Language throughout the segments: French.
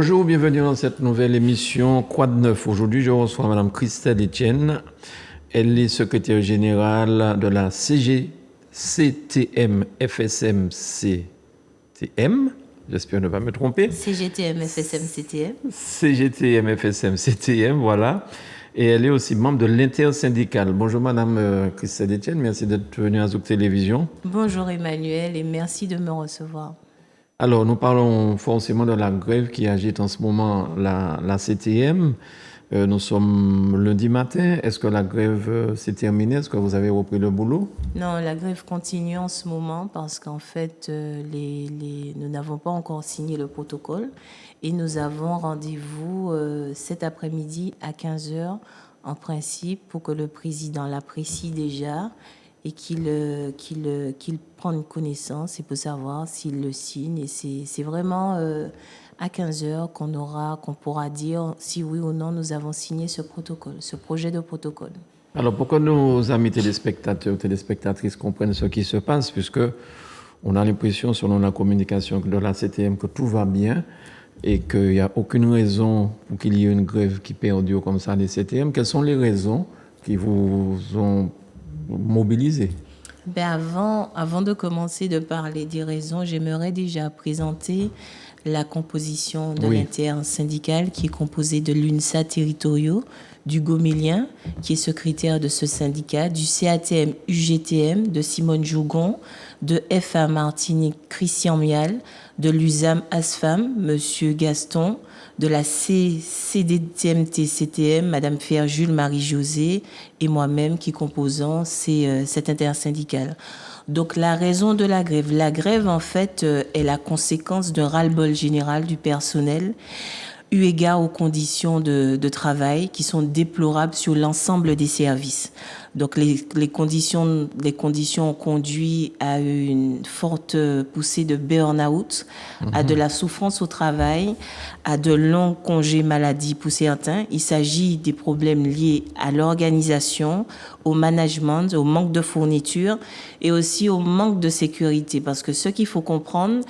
Bonjour, bienvenue dans cette nouvelle émission Quoi de neuf. Aujourd'hui, je reçois Madame Christelle Etienne. Elle est secrétaire générale de la CGTM FSM CTM. J'espère ne pas me tromper. CGTM FSM CTM. CGTM FSM CTM, voilà. Et elle est aussi membre de l'intersyndicale. Bonjour Madame Christelle Etienne, merci d'être venue à Zouk Télévision. Bonjour Emmanuel et merci de me recevoir. Alors, nous parlons forcément de la grève qui agite en ce moment la CTM. Nous sommes lundi matin. Est-ce que la grève s'est terminée? Est-ce que vous avez repris le boulot? Non, la grève continue en ce moment parce qu'en fait, nous n'avons pas encore signé le protocole et nous avons rendez-vous cet après-midi à 15h en principe pour que le président l'apprécie déjà et qu'il prenne connaissance et pour savoir s'il le signe. Et c'est vraiment à 15h qu'on pourra dire si oui ou non nous avons signé ce protocole, ce projet de protocole. Alors, pour que nos amis téléspectateurs, téléspectatrices comprennent ce qui se passe, puisque on a l'impression, selon la communication de la CTM, que tout va bien et qu'il n'y a aucune raison pour qu'il y ait une grève qui perdure comme ça des CTM, quelles sont les raisons qui vous ont mobilisé? Avant de commencer de parler des raisons, j'aimerais déjà présenter la composition de l'intersyndicale qui est composée de l'UNSA territoriaux, du Gomélien, qui est secrétaire de ce syndicat, du CATM UGTM, de Simone Jougon, de FA Martinique Christian Mial, de l'USAM ASFAM, Monsieur Gaston, de la CDTMT-CTM, Madame Ferjul Marie-Josée et moi-même qui composons cette intersyndicale. Donc la raison de la grève en fait est la conséquence d'un ras-le-bol général du personnel eu égard aux conditions de travail qui sont déplorables sur l'ensemble des services. Donc les conditions ont conduit à une forte poussée de burn-out, à de la souffrance au travail, à de longs congés maladie pour certains. Il s'agit des problèmes liés à l'organisation, au management, au manque de fournitures et aussi au manque de sécurité. Parce que ce qu'il faut comprendre,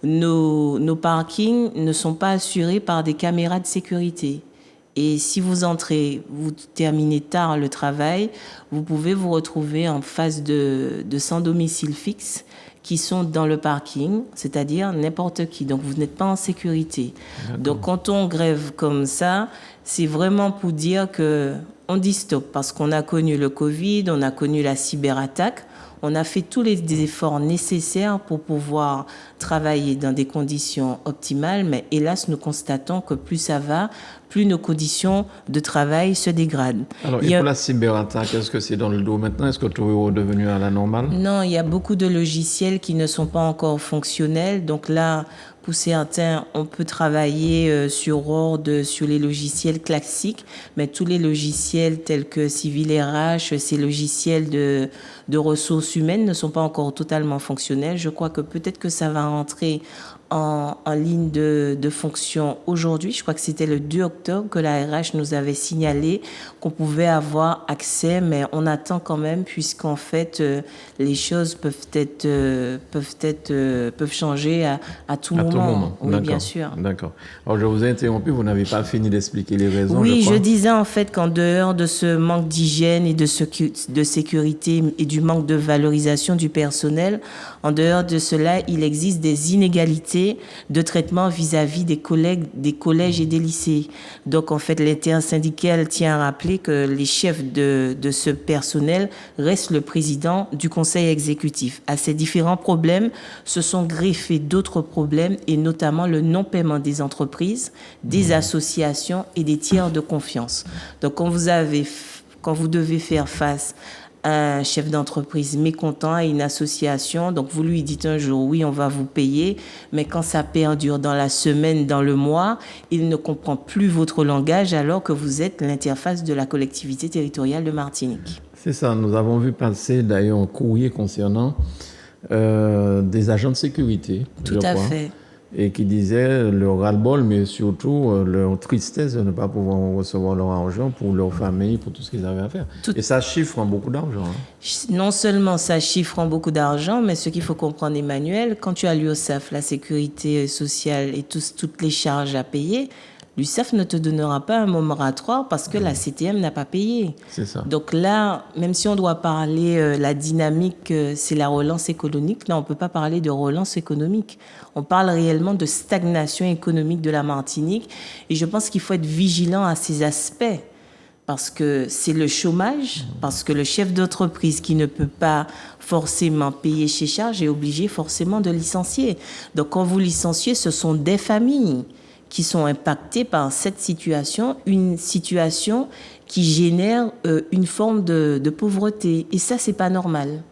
nos parkings ne sont pas assurés par des caméras de sécurité. Et si vous terminez tard le travail, vous pouvez vous retrouver en face de sans domicile fixe qui sont dans le parking, c'est-à-dire n'importe qui. Donc, vous n'êtes pas en sécurité. D'accord. Donc, quand on grève comme ça, c'est vraiment pour dire qu'on dit stop parce qu'on a connu le Covid, on a connu la cyberattaque. On a fait tous les efforts nécessaires pour pouvoir travailler dans des conditions optimales, mais hélas, nous constatons que plus ça va, plus nos conditions de travail se dégradent. Alors, et pour la cyberattaque, est-ce que c'est dans le dos maintenant? Est-ce que tout est redevenu à la normale? Non, il y a beaucoup de logiciels qui ne sont pas encore fonctionnels. Donc là, pour certains, on peut travailler sur Word, sur les logiciels classiques, mais tous les logiciels tels que Civil RH, ces logiciels de ressources humaines ne sont pas encore totalement fonctionnels. Je crois que peut-être que ça va rentrer en ligne de fonction aujourd'hui. Je crois que c'était le 2 octobre que la RH nous avait signalé qu'on pouvait avoir accès, mais on attend quand même puisqu'en fait les choses peuvent changer à tout moment. Oui, bien sûr. D'accord. Alors je vous ai interrompu, vous n'avez pas fini d'expliquer les raisons. Oui, je disais en fait qu'en dehors de ce manque d'hygiène et de sécurité et du manque de valorisation du personnel, en dehors de cela, il existe des inégalités de traitement vis-à-vis des collèges et des lycées. Donc, en fait, l'intersyndicale tient à rappeler que les chefs de ce personnel restent le président du conseil exécutif. À ces différents problèmes se sont greffés d'autres problèmes et notamment le non-paiement des entreprises, des associations et des tiers de confiance. Donc, quand vous devez faire face un chef d'entreprise mécontent à une association, donc vous lui dites un jour oui on va vous payer, mais quand ça perdure dans la semaine, dans le mois, il ne comprend plus votre langage alors que vous êtes l'interface de la collectivité territoriale de Martinique. C'est ça, nous avons vu passer d'ailleurs un courrier concernant des agents de sécurité. Tout à fait. et qui disaient leur ras-le-bol, mais surtout leur tristesse de ne pas pouvoir recevoir leur argent pour leur famille, pour tout ce qu'ils avaient à faire. Et ça chiffre en beaucoup d'argent. Non seulement ça chiffre en beaucoup d'argent, mais ce qu'il faut comprendre, Emmanuel, quand tu as l'URSSAF, la sécurité sociale et toutes les charges à payer, l'URSSAF ne te donnera pas un mot moratoire parce que la CTM n'a pas payé. C'est ça. Donc là, même si on doit parler la dynamique, c'est la relance économique, là, on ne peut pas parler de relance économique. On parle réellement de stagnation économique de la Martinique. Et je pense qu'il faut être vigilant à ces aspects. Parce que c'est le chômage, parce que le chef d'entreprise qui ne peut pas forcément payer ses charges est obligé forcément de licencier. Donc quand vous licenciez, ce sont des familles qui sont impactées par cette situation, une situation qui génère une forme de pauvreté. Et ça, c'est pas normal.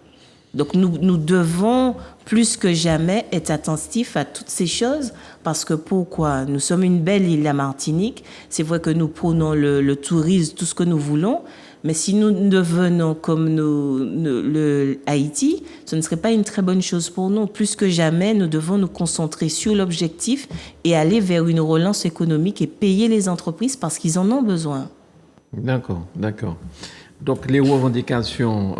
Donc nous devons plus que jamais être attentifs à toutes ces choses parce que pourquoi? Nous sommes une belle île, la Martinique. C'est vrai que nous prônons le tourisme, tout ce que nous voulons, mais si nous devenons comme le Haïti, ce ne serait pas une très bonne chose pour nous. Plus que jamais, nous devons nous concentrer sur l'objectif et aller vers une relance économique et payer les entreprises parce qu'ils en ont besoin. D'accord, d'accord. Donc les revendications,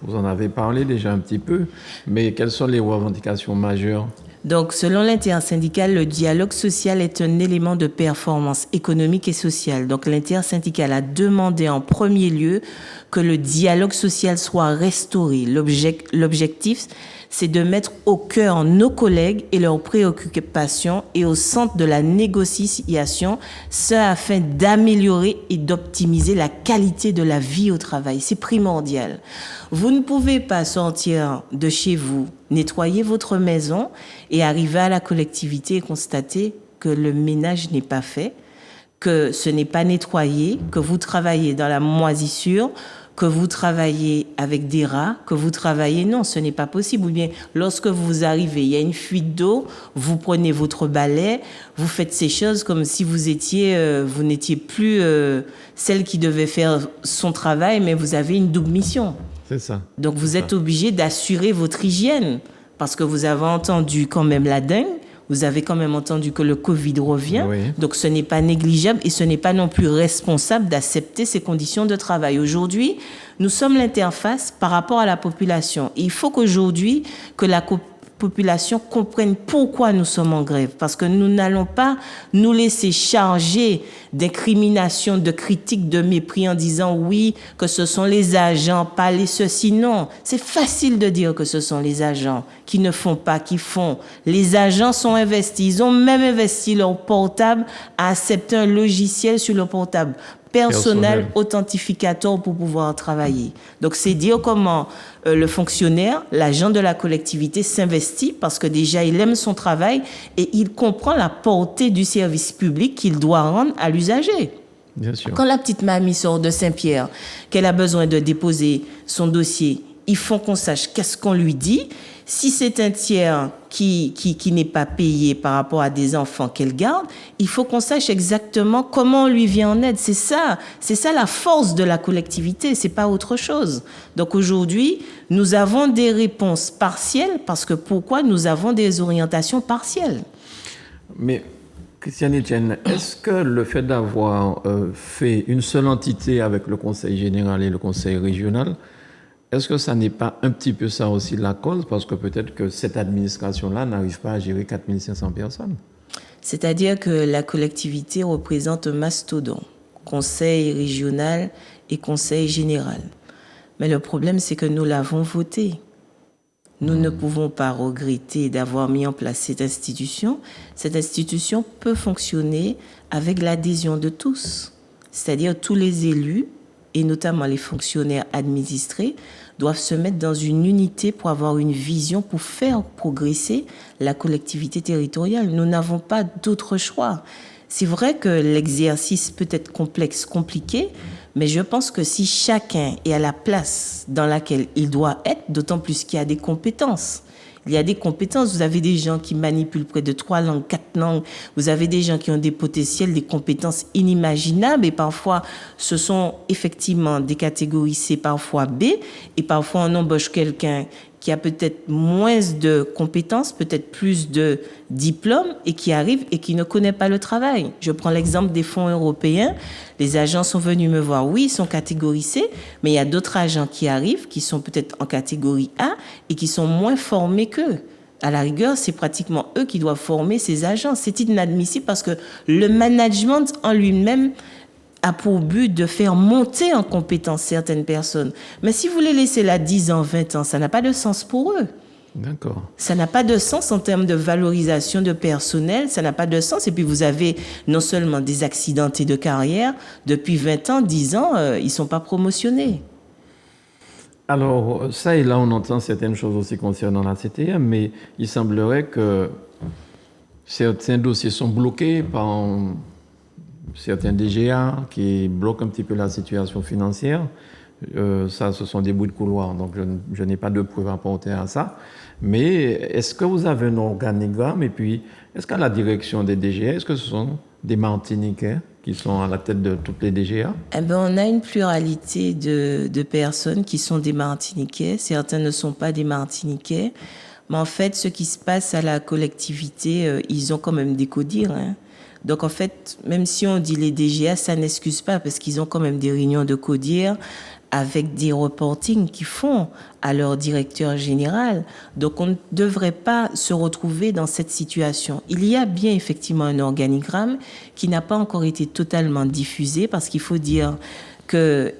vous en avez parlé déjà un petit peu, mais quelles sont les revendications majeures? Donc, selon l'intersyndical, le dialogue social est un élément de performance économique et sociale. Donc, l'intersyndical a demandé en premier lieu que le dialogue social soit restauré. L'objectif, c'est de mettre au cœur nos collègues et leurs préoccupations et au centre de la négociation, ce afin d'améliorer et d'optimiser la qualité de la vie au travail. C'est primordial. Vous ne pouvez pas sortir de chez vous, nettoyer votre maison et arriver à la collectivité et constater que le ménage n'est pas fait, que ce n'est pas nettoyé, que vous travaillez dans la moisissure, que vous travaillez avec des rats, que vous travaillez... Non, ce n'est pas possible. Ou bien, lorsque vous arrivez, il y a une fuite d'eau, vous prenez votre balai, vous faites ces choses comme si vous n'étiez plus celle qui devait faire son travail, mais vous avez une double mission. C'est ça. Donc, vous êtes obligé d'assurer votre hygiène parce que vous avez entendu quand même la dengue. Vous avez quand même entendu que le Covid revient. Oui. Donc, ce n'est pas négligeable et ce n'est pas non plus responsable d'accepter ces conditions de travail. Aujourd'hui, nous sommes l'interface par rapport à la population. Et il faut qu'aujourd'hui, que la population comprenne pourquoi nous sommes en grève. Parce que nous n'allons pas nous laisser charger d'incriminations, de critiques, de mépris en disant oui, que ce sont les agents, pas les ceux-ci. Non, c'est facile de dire que ce sont les agents qui ne font pas, qui font. Les agents sont investis. Ils ont même investi leur portable à accepter un logiciel sur le portable personnel authentificateur pour pouvoir travailler. Donc, c'est dire comment le fonctionnaire, l'agent de la collectivité s'investit parce que déjà, il aime son travail et il comprend la portée du service public qu'il doit rendre à l'usager. Bien sûr. Quand la petite mamie sort de Saint-Pierre, qu'elle a besoin de déposer son dossier, il faut qu'on sache qu'est-ce qu'on lui dit. Si c'est un tiers qui n'est pas payé par rapport à des enfants qu'elle garde, il faut qu'on sache exactement comment on lui vient en aide. C'est ça la force de la collectivité, c'est pas autre chose. Donc aujourd'hui, nous avons des réponses partielles parce que pourquoi nous avons des orientations partielles. Mais Christiane Etienne, est-ce que le fait d'avoir fait une seule entité avec le Conseil général et le Conseil régional, est-ce que ça n'est pas un petit peu ça aussi la cause? Parce que peut-être que cette administration-là n'arrive pas à gérer 4500 personnes. C'est-à-dire que la collectivité représente un mastodonte, conseil régional et conseil général. Mais le problème, c'est que nous l'avons voté. Nous ne pouvons pas regretter d'avoir mis en place cette institution. Cette institution peut fonctionner avec l'adhésion de tous, c'est-à-dire tous les élus, et notamment les fonctionnaires administrés, doivent se mettre dans une unité pour avoir une vision, pour faire progresser la collectivité territoriale. Nous n'avons pas d'autre choix. C'est vrai que l'exercice peut être complexe, compliqué, mais je pense que si chacun est à la place dans laquelle il doit être, d'autant plus qu'il y a des compétences. Il y a des compétences. Vous avez des gens qui manipulent près de 3 langues, 4 langues. Vous avez des gens qui ont des potentiels, des compétences inimaginables. Et parfois, ce sont effectivement des catégories C, parfois B. Et parfois, on embauche quelqu'un qui a peut-être moins de compétences, peut-être plus de diplômes et qui arrive et qui ne connaît pas le travail. Je prends l'exemple des fonds européens. Les agents sont venus me voir. Oui, ils sont catégorie C, mais il y a d'autres agents qui arrivent, qui sont peut-être en catégorie A et qui sont moins formés qu'eux. À la rigueur, c'est pratiquement eux qui doivent former ces agents. C'est inadmissible parce que le management en lui-même a pour but de faire monter en compétence certaines personnes. Mais si vous les laissez là 10 ans, 20 ans, ça n'a pas de sens pour eux. D'accord. Ça n'a pas de sens en termes de valorisation de personnel, ça n'a pas de sens. Et puis vous avez non seulement des accidentés de carrière, depuis 20 ans, 10 ans, ils ne sont pas promotionnés. Alors, ça et là, on entend certaines choses aussi concernant la CTM, mais il semblerait que certains dossiers sont bloqués par certains DGA qui bloquent un petit peu la situation financière. Ça, ce sont des bouts de couloir, donc je n'ai pas de preuves à apporter à ça. Mais est-ce que vous avez un organigramme et puis est-ce qu'à la direction des DGA, est-ce que ce sont des Martiniquais qui sont à la tête de toutes les DGA? Eh ben, on a une pluralité de personnes qui sont des Martiniquais. Certains ne sont pas des Martiniquais. Mais en fait, ce qui se passe à la collectivité, ils ont quand même des CODIR, hein. Donc, en fait, même si on dit les DGA, ça n'excuse pas parce qu'ils ont quand même des réunions de CODIR avec des reportings qu'ils font à leur directeur général. Donc, on ne devrait pas se retrouver dans cette situation. Il y a bien effectivement un organigramme qui n'a pas encore été totalement diffusé parce qu'il faut dire que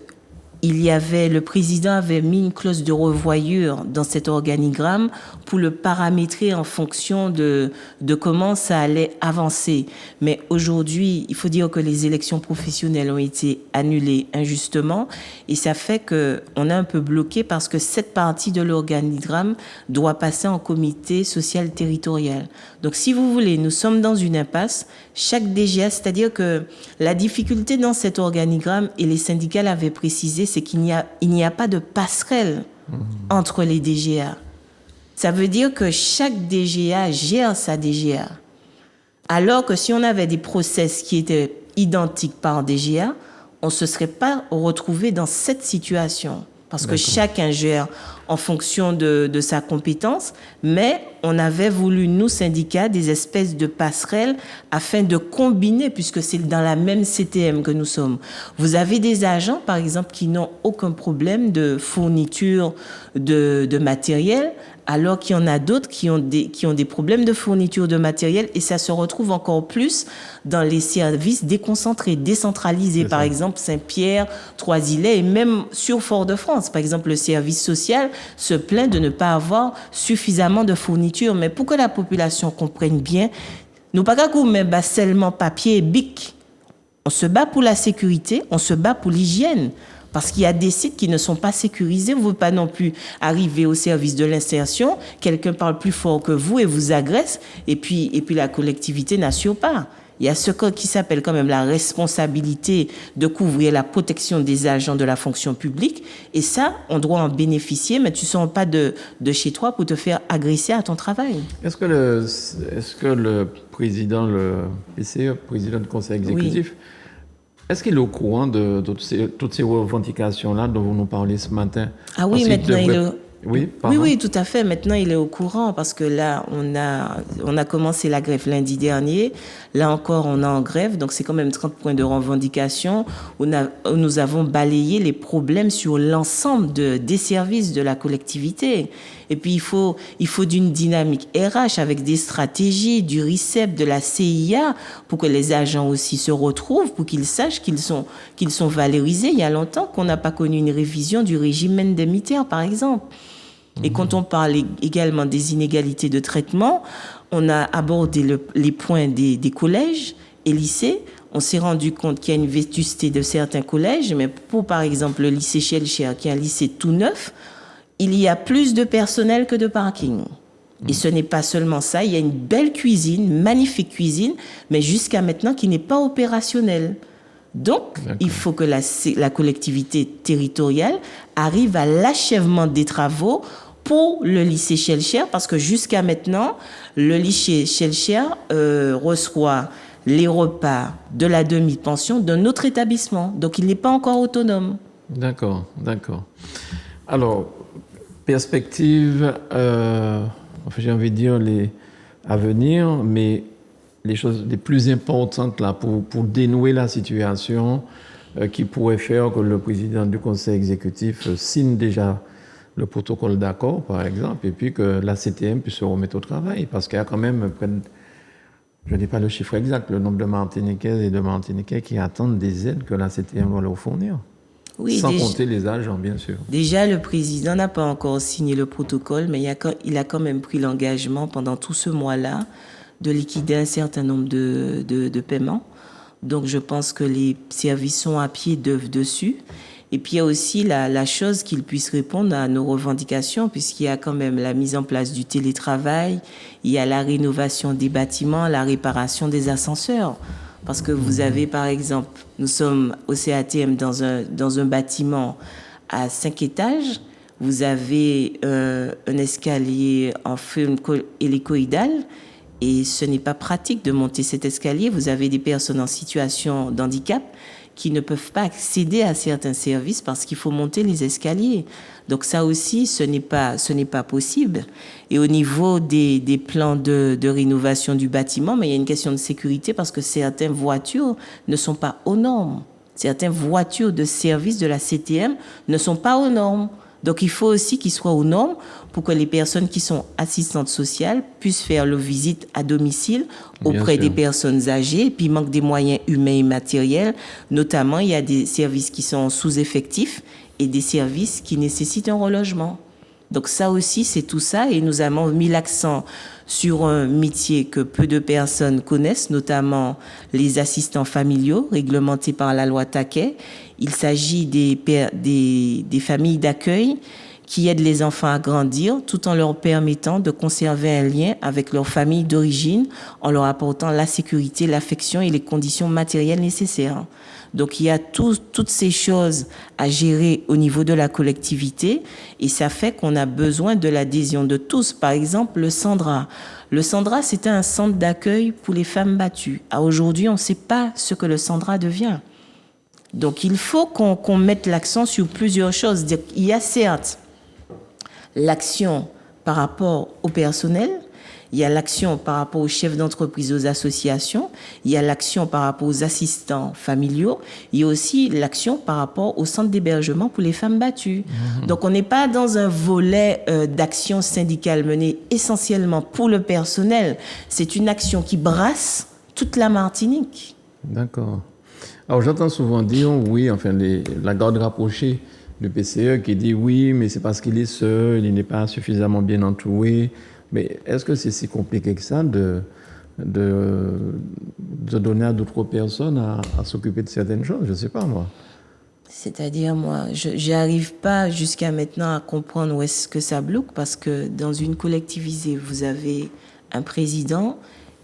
le président avait mis une clause de revoyure dans cet organigramme pour le paramétrer en fonction de comment ça allait avancer. Mais aujourd'hui, il faut dire que les élections professionnelles ont été annulées injustement et ça fait qu'on est un peu bloqué parce que cette partie de l'organigramme doit passer en comité social territorial. Donc, si vous voulez, nous sommes dans une impasse. Chaque DGA, c'est-à-dire que la difficulté dans cet organigramme, et les syndicats l'avaient précisé, c'est qu'il n'y a pas de passerelle entre les DGA. Ça veut dire que chaque DGA gère sa DGA. Alors que si on avait des process qui étaient identiques par DGA, on ne se serait pas retrouvé dans cette situation. Parce que chacun gère en fonction de sa compétence, mais on avait voulu, nous, syndicats, des espèces de passerelles afin de combiner, puisque c'est dans la même CTM que nous sommes. Vous avez des agents, par exemple, qui n'ont aucun problème de fourniture de matériel, alors qu'il y en a d'autres qui ont des problèmes de fourniture de matériel, et ça se retrouve encore plus dans les services déconcentrés, décentralisés, par exemple Saint-Pierre, Trois-Îlets, et même sur Fort-de-France. Par exemple, le service social se plaint de ne pas avoir suffisamment de fournitures. Mais pour que la population comprenne bien, nous pas qu'à mettre seulement papier et bic. On se bat pour la sécurité, on se bat pour l'hygiène. Parce qu'il y a des sites qui ne sont pas sécurisés. Vous ne pouvez pas non plus arriver au service de l'insertion, quelqu'un parle plus fort que vous et vous agresse, et puis la collectivité n'assure pas. Il y a ce qui s'appelle quand même la responsabilité de couvrir la protection des agents de la fonction publique. Et ça, on doit en bénéficier, mais tu ne sors pas de chez toi pour te faire agresser à ton travail. Est-ce que le président, le PCE, président du conseil exécutif, est-ce qu'il est au courant de toutes ces revendications-là dont vous nous parlez ce matin? Ah oui, maintenant il est... Oui, tout à fait. Maintenant, il est au courant parce que là, on a commencé la grève lundi dernier. Là encore, on est en grève. Donc, c'est quand même 30 points de revendication où nous avons balayé les problèmes sur l'ensemble des services de la collectivité. Et puis, il faut d'une dynamique RH avec des stratégies, du RICEP, de la CIA pour que les agents aussi se retrouvent, pour qu'ils sachent qu'ils sont valorisés. Il y a longtemps qu'on n'a pas connu une révision du régime indemnitaire, par exemple. Et quand on parle également des inégalités de traitement, on a abordé les points des collèges et lycées. On s'est rendu compte qu'il y a une vétusté de certains collèges, mais pour, par exemple, le lycée Shelcher, qui est un lycée tout neuf, il y a plus de personnel que de parking. Et ce n'est pas seulement ça, il y a une belle cuisine, magnifique cuisine, mais jusqu'à maintenant qui n'est pas opérationnelle. Donc, il faut que la collectivité territoriale arrive à l'achèvement des travaux pour le lycée Shelcher, parce que jusqu'à maintenant, le lycée Shelcher reçoit les repas de la demi-pension d'un autre établissement. Donc, il n'est pas encore autonome. D'accord. Alors, Perspective, enfin, j'ai envie de dire à venir, mais les choses les plus importantes là pour dénouer la situation qui pourrait faire que le président du conseil exécutif signe déjà le protocole d'accord, par exemple, et puis que la CTM puisse se remettre au travail, parce qu'il y a quand même près de, je n'ai pas le chiffre exact, le nombre de Martiniquaises et de Martiniquais qui attendent des aides que la CTM doit leur fournir. Oui, sans compter les agents, bien sûr. Déjà, le président n'a pas encore signé le protocole, mais il a quand même pris l'engagement pendant tout ce mois-là de liquider un certain nombre de paiements. Donc, je pense que les services sont à pied d'œuvre dessus. Et puis, il y a aussi la chose qu'ils puissent répondre à nos revendications, puisqu'il y a quand même la mise en place du télétravail, il y a la rénovation des bâtiments, la réparation des ascenseurs. Parce que vous avez, par exemple, nous sommes au CATM dans un bâtiment à 5 étages. Vous avez un escalier en feu hélicoïdal et ce n'est pas pratique de monter cet escalier. Vous avez des personnes en situation d'handicap qui ne peuvent pas accéder à certains services parce qu'il faut monter les escaliers. Donc ça aussi, ce n'est pas possible. Et au niveau des plans de rénovation du bâtiment, mais il y a une question de sécurité parce que certaines voitures ne sont pas aux normes. Certaines voitures de service de la CTM ne sont pas aux normes. Donc il faut aussi qu'ils soient aux normes pour que les personnes qui sont assistantes sociales puissent faire leur visite à domicile auprès des personnes âgées. Et puis il manque des moyens humains et matériels. Notamment, il y a des services qui sont sous-effectifs et des services qui nécessitent un relogement. Donc ça aussi, c'est tout ça. Et nous avons mis l'accent sur un métier que peu de personnes connaissent, notamment les assistants familiaux réglementés par la loi Taquet. Il s'agit des familles d'accueil qui aident les enfants à grandir tout en leur permettant de conserver un lien avec leur famille d'origine en leur apportant la sécurité, l'affection et les conditions matérielles nécessaires. Donc il y a toutes ces choses à gérer au niveau de la collectivité et ça fait qu'on a besoin de l'adhésion de tous. Par exemple, le Sandra. Le Sandra, c'était un centre d'accueil pour les femmes battues. À aujourd'hui, on ne sait pas ce que le Sandra devient. Donc il faut qu'on mette l'accent sur plusieurs choses. Il y a certes l'action par rapport au personnel, il y a l'action par rapport aux chefs d'entreprise, aux associations, il y a l'action par rapport aux assistants familiaux, il y a aussi l'action par rapport au centre d'hébergement pour les femmes battues. Donc on n'est pas dans un volet d'action syndicale menée essentiellement pour le personnel, c'est une action qui brasse toute la Martinique. D'accord. Alors j'entends souvent dire, oui, enfin la garde rapprochée du PCE qui dit oui, mais c'est parce qu'il est seul, il n'est pas suffisamment bien entouré. Mais est-ce que c'est si compliqué que ça de donner à d'autres personnes à s'occuper de certaines choses? Je ne sais pas, moi. C'est-à-dire, moi, je n'arrive pas jusqu'à maintenant à comprendre où est-ce que ça bloque, parce que dans une collectivité, vous avez un président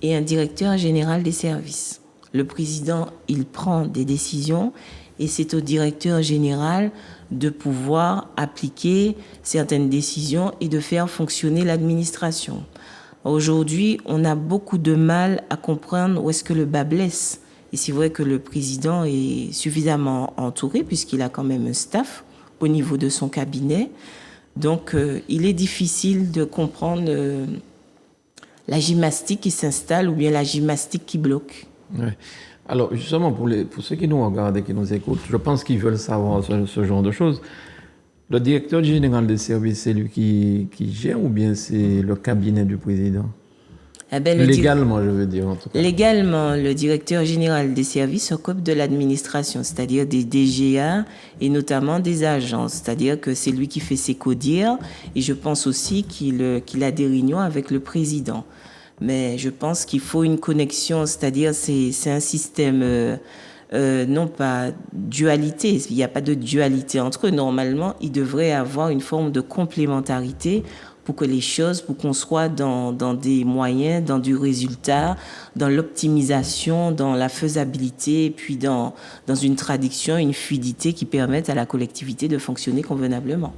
et un directeur général des services. Le président, il prend des décisions et c'est au directeur général de pouvoir appliquer certaines décisions et de faire fonctionner l'administration. Aujourd'hui, on a beaucoup de mal à comprendre où est-ce que le bas blesse. Et c'est vrai que le président est suffisamment entouré puisqu'il a quand même un staff au niveau de son cabinet. Donc, il est difficile de comprendre la gymnastique qui s'installe ou bien la gymnastique qui bloque. Ouais. Alors, justement, pour ceux qui nous regardent et qui nous écoutent, je pense qu'ils veulent savoir ce genre de choses. Le directeur général des services, c'est lui qui gère ou bien c'est le cabinet du président? Légalement, je veux dire, en tout cas. Légalement, le directeur général des services s'occupe de l'administration, c'est-à-dire des DGA et notamment des agences. C'est-à-dire que c'est lui qui fait ses CODIR et je pense aussi qu'il a des réunions avec le président. Mais je pense qu'il faut une connexion, c'est-à-dire c'est un système, non pas dualité, il n'y a pas de dualité entre eux. Normalement, il devrait avoir une forme de complémentarité pour que les choses, pour qu'on soit dans des moyens, dans du résultat, dans l'optimisation, dans la faisabilité, et puis dans une traduction, une fluidité qui permette à la collectivité de fonctionner convenablement.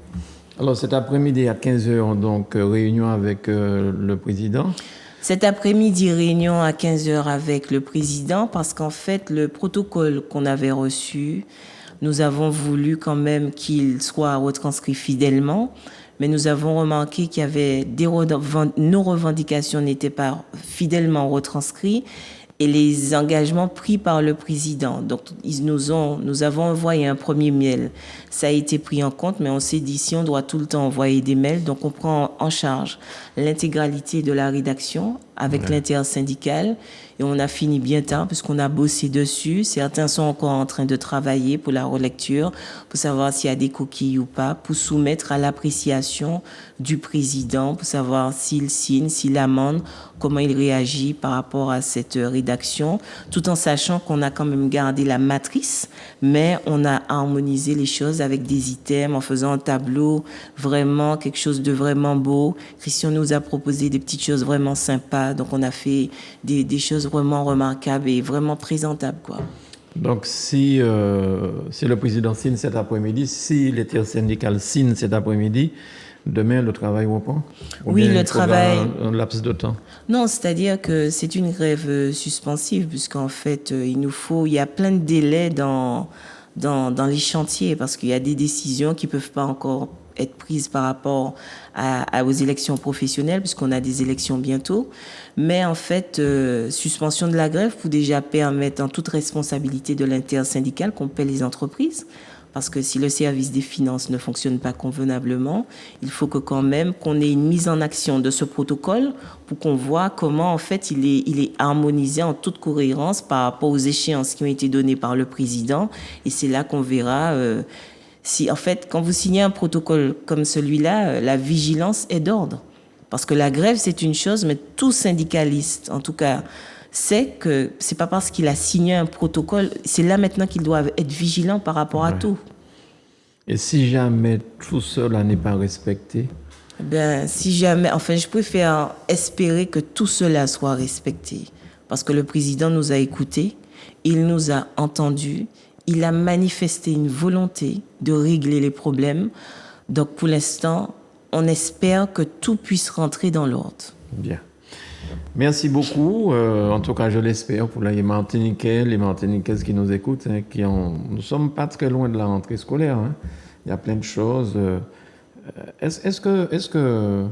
Alors cet après-midi à 15h, donc réunion avec le président. Cet après-midi, réunion à 15h avec le président parce qu'en fait, le protocole qu'on avait reçu nous avons voulu quand même qu'il soit retranscrit fidèlement, mais nous avons remarqué qu'il y avait nos revendications n'étaient pas fidèlement retranscrites et les engagements pris par le président. Donc, nous avons envoyé un premier mail. Ça a été pris en compte, mais on s'est dit, si on doit tout le temps envoyer des mails, donc on prend en charge l'intégralité de la rédaction avec l'intersyndicale. Et on a fini bien tard puisqu'on a bossé dessus. Certains sont encore en train de travailler pour la relecture, pour savoir s'il y a des coquilles ou pas, pour soumettre à l'appréciation du président, pour savoir s'il signe, s'il amende, comment il réagit par rapport à cette rédaction, tout en sachant qu'on a quand même gardé la matrice, mais on a harmonisé les choses avec des items, en faisant un tableau, vraiment quelque chose de vraiment beau. Christian nous a proposé des petites choses vraiment sympas, donc on a fait des choses vraiment remarquables et vraiment présentables, quoi. Donc, si le président signe cet après-midi, si l'intersyndicale signe cet après-midi, demain, le travail reprend? Oui, le travail. Un laps de temps? Non, c'est-à-dire que c'est une grève suspensive, puisqu'en fait, il y a plein de délais dans les chantiers, parce qu'il y a des décisions qui peuvent pas encore être prises par rapport aux élections professionnelles, puisqu'on a des élections bientôt. Mais en fait, suspension de la grève pour déjà permettre en toute responsabilité de l'intersyndicale qu'on paie les entreprises. Parce que si le service des finances ne fonctionne pas convenablement, il faut que quand même qu'on ait une mise en action de ce protocole pour qu'on voit comment en fait il est harmonisé en toute cohérence par rapport aux échéances qui ont été données par le président. Et c'est là qu'on verra si en fait quand vous signez un protocole comme celui-là, la vigilance est d'ordre. Parce que la grève c'est une chose, mais tout syndicaliste, en tout cas, c'est que c'est pas parce qu'il a signé un protocole, c'est là maintenant qu'il doit être vigilant par rapport à tout. Et si jamais tout cela n'est pas respecté? Si jamais, enfin, je préfère espérer que tout cela soit respecté. Parce que le président nous a écoutés, il nous a entendus, il a manifesté une volonté de régler les problèmes. Donc pour l'instant, on espère que tout puisse rentrer dans l'ordre. Bien. Merci beaucoup. En tout cas, je l'espère pour les Martiniquais, les Martiniquaises qui nous écoutent, hein, nous ne sommes pas très loin de la rentrée scolaire. Hein. Il y a plein de choses. Est-ce que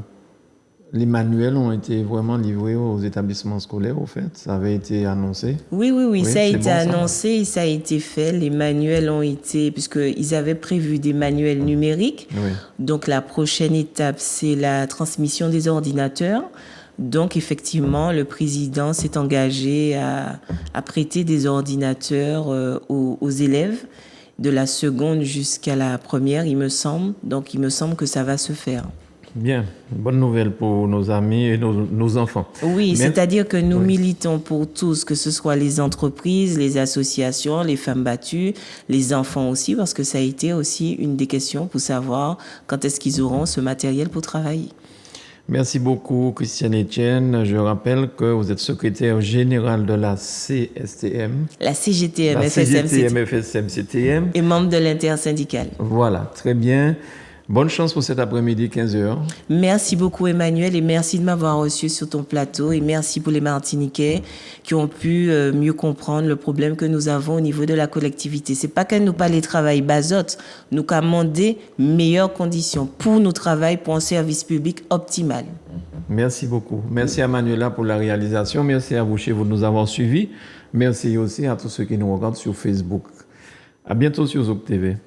les manuels ont été vraiment livrés aux établissements scolaires, au fait? Ça avait été annoncé? Oui, ça a été annoncé et ça a été fait. Les manuels ont été, puisqu'ils avaient prévu des manuels numériques. Oui. Donc, la prochaine étape, c'est la transmission des ordinateurs. Donc, effectivement, le président s'est engagé à prêter des ordinateurs aux élèves de la seconde jusqu'à la première, il me semble. Donc, il me semble que ça va se faire. Bien, bonne nouvelle pour nos amis et nos enfants. Oui, c'est-à-dire que nous militons pour tous, que ce soit les entreprises, les associations, les femmes battues, les enfants aussi, parce que ça a été aussi une des questions pour savoir quand est-ce qu'ils auront ce matériel pour travailler. Merci beaucoup, Christiane Etienne. Je rappelle que vous êtes secrétaire général de la CSTM. La CGTM, FSM, CTM. Et membre de l'intersyndicale. Voilà, très bien. Bonne chance pour cet après-midi, 15h. Merci beaucoup, Emmanuel, et merci de m'avoir reçu sur ton plateau. Et merci pour les Martiniquais qui ont pu mieux comprendre le problème que nous avons au niveau de la collectivité. C'est pas qu'elle nous parle de travail basote, nous commander meilleures conditions pour nos travail, pour un service public optimal. Merci beaucoup. Merci à Manuela pour la réalisation. Merci à vous chez vous de nous avoir suivis. Merci aussi à tous ceux qui nous regardent sur Facebook. À bientôt sur Zouk TV.